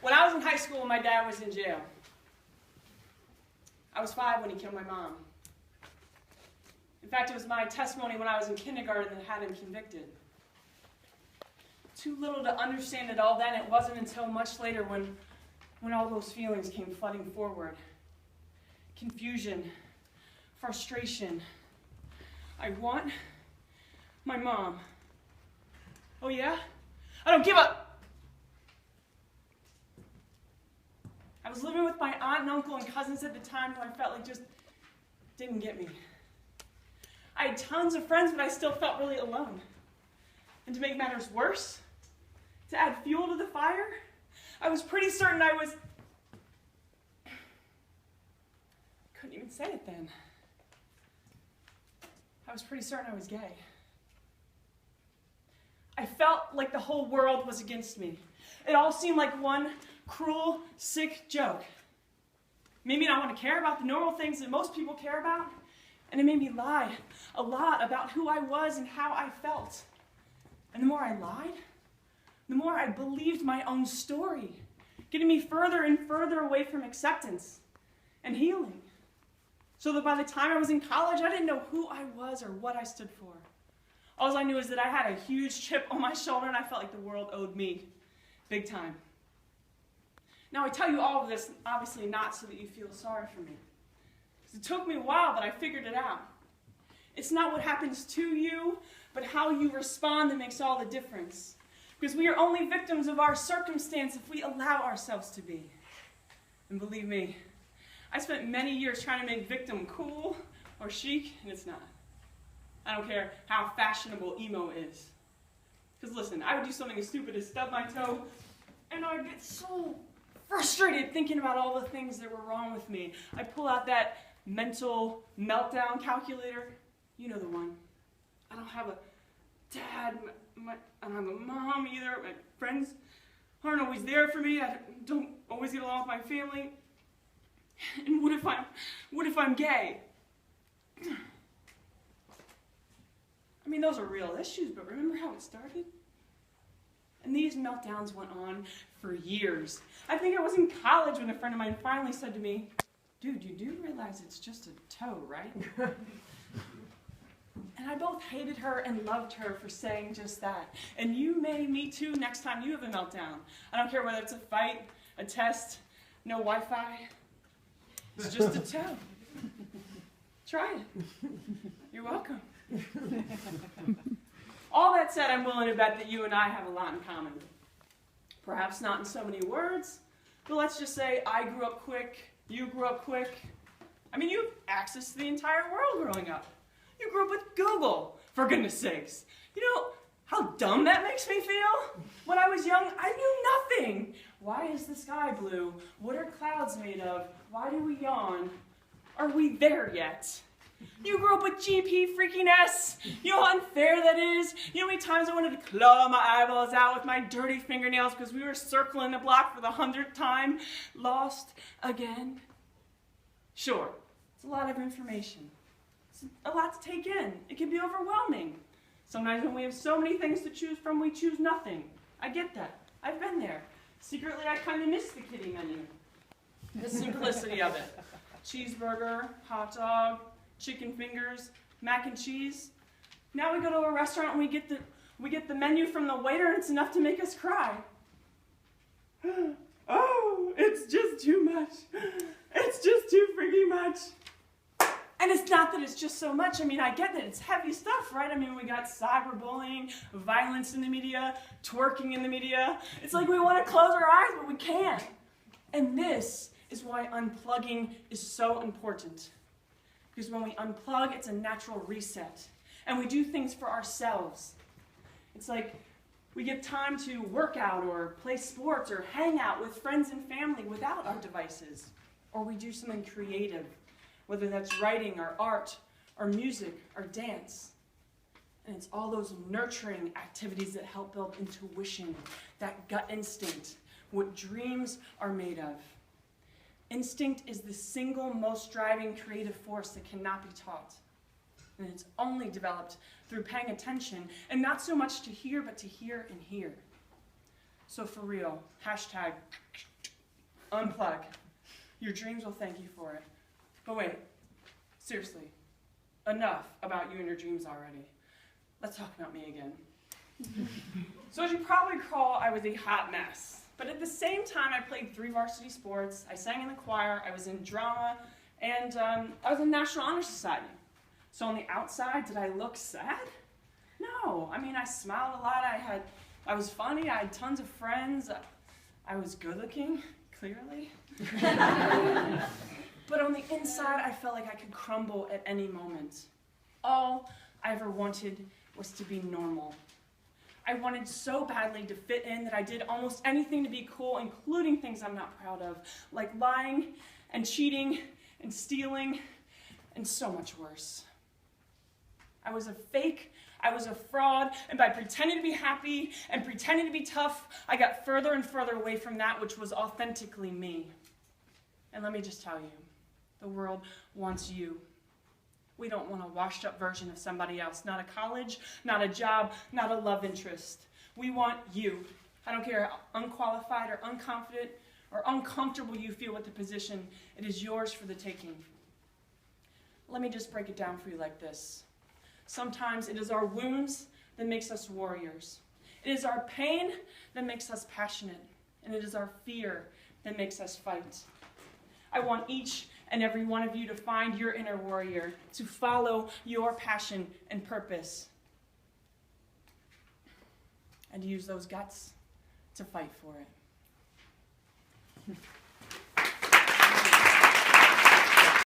When I was in high school, my dad was in jail. I was 5 when he killed my mom. In fact, it was my testimony when I was in kindergarten that had him convicted. Too little to understand it all then. It wasn't until much later when all those feelings came flooding forward. Confusion, frustration. I want my mom. Oh yeah? I don't give up. I was living with my aunt and uncle and cousins at the time who I felt like just didn't get me. I had tons of friends, but I still felt really alone. And to make matters worse, to add fuel to the fire, I was pretty certain I was... couldn't even say it then. I was pretty certain I was gay. I felt like the whole world was against me. It all seemed like one cruel, sick joke. It made me not want to care about the normal things that most people care about, and it made me lie a lot about who I was and how I felt. And the more I lied, the more I believed my own story, getting me further and further away from acceptance and healing. So that by the time I was in college, I didn't know who I was or what I stood for. All I knew is that I had a huge chip on my shoulder and I felt like the world owed me, big time. Now I tell you all of this, obviously not so that you feel sorry for me. Because it took me a while, but I figured it out. It's not what happens to you, but how you respond that makes all the difference. Because we are only victims of our circumstance if we allow ourselves to be. And believe me, I spent many years trying to make victim cool or chic, and it's not. I don't care how fashionable emo is. Because listen, I would do something as stupid as stub my toe, and I would get so frustrated thinking about all the things that were wrong with me. I'd pull out that mental meltdown calculator. You know the one. I don't have a dad, I don't have a mom either. My friends aren't always there for me. I don't always get along with my family. And what if I'm gay? I mean, those are real issues, but remember how it started? And these meltdowns went on for years. I think I was in college when a friend of mine finally said to me, "Dude, you do realize it's just a toe, right?" And I both hated her and loved her for saying just that. And you may, me too, next time you have a meltdown. I don't care whether it's a fight, a test, no Wi-Fi. It's just a toe. Try it. You're welcome. All that said, I'm willing to bet that you and I have a lot in common. Perhaps not in so many words, but let's just say I grew up quick, you grew up quick. I mean, you have access to the entire world growing up. You grew up with Google, for goodness sakes. You know how dumb that makes me feel? When I was young, I knew nothing. Why is the sky blue? What are clouds made of? Why do we yawn? Are we there yet? You grew up with GP freaking S. You know how unfair that is? You know how many times I wanted to claw my eyeballs out with my dirty fingernails because we were circling the block for the 100th time? Lost again? Sure, it's a lot of information. It's a lot to take in. It can be overwhelming. Sometimes when we have so many things to choose from, we choose nothing. I get that. I've been there. Secretly, I kind of miss the kiddie menu. The simplicity of it. Cheeseburger, hot dog, chicken fingers, mac and cheese. Now we go to a restaurant and we get the menu from the waiter and it's enough to make us cry. Oh, it's just too much. It's just too freaking much. And it's not that it's just so much. I mean, I get that it's heavy stuff, right? I mean, we got cyberbullying, violence in the media, twerking in the media. It's like we want to close our eyes, but we can't. And this is why unplugging is so important. Because when we unplug, it's a natural reset. And we do things for ourselves. It's like we get time to work out or play sports or hang out with friends and family without our devices. Or we do something creative, whether that's writing or art or music or dance. And it's all those nurturing activities that help build intuition, that gut instinct, what dreams are made of. Instinct is the single most driving creative force that cannot be taught. And it's only developed through paying attention, and not so much to hear, but to hear and hear. So for real, hashtag unplug. Your dreams will thank you for it. But wait, seriously, enough about you and your dreams already. Let's talk about me again. So as you probably recall, I was a hot mess. But at the same time, I played 3 varsity sports, I sang in the choir, I was in drama, and I was in National Honor Society. So on the outside, did I look sad? No. I mean, I smiled a lot, I was funny, I had tons of friends, I was good looking, clearly. But on the inside, I felt like I could crumble at any moment. All I ever wanted was to be normal. I wanted so badly to fit in that I did almost anything to be cool, including things I'm not proud of, like lying and cheating and stealing and so much worse. I was a fake, I was a fraud, and by pretending to be happy and pretending to be tough, I got further and further away from that which was authentically me. And let me just tell you, the world wants you. We don't want a washed up version of somebody else, not a college, not a job, not a love interest. We want you. I don't care how unqualified or unconfident or uncomfortable you feel with the position, it is yours for the taking. Let me just break it down for you like this. Sometimes it is our wounds that makes us warriors. It is our pain that makes us passionate, and it is our fear that makes us fight. I want each and every one of you to find your inner warrior, to follow your passion and purpose, and use those guts to fight for it.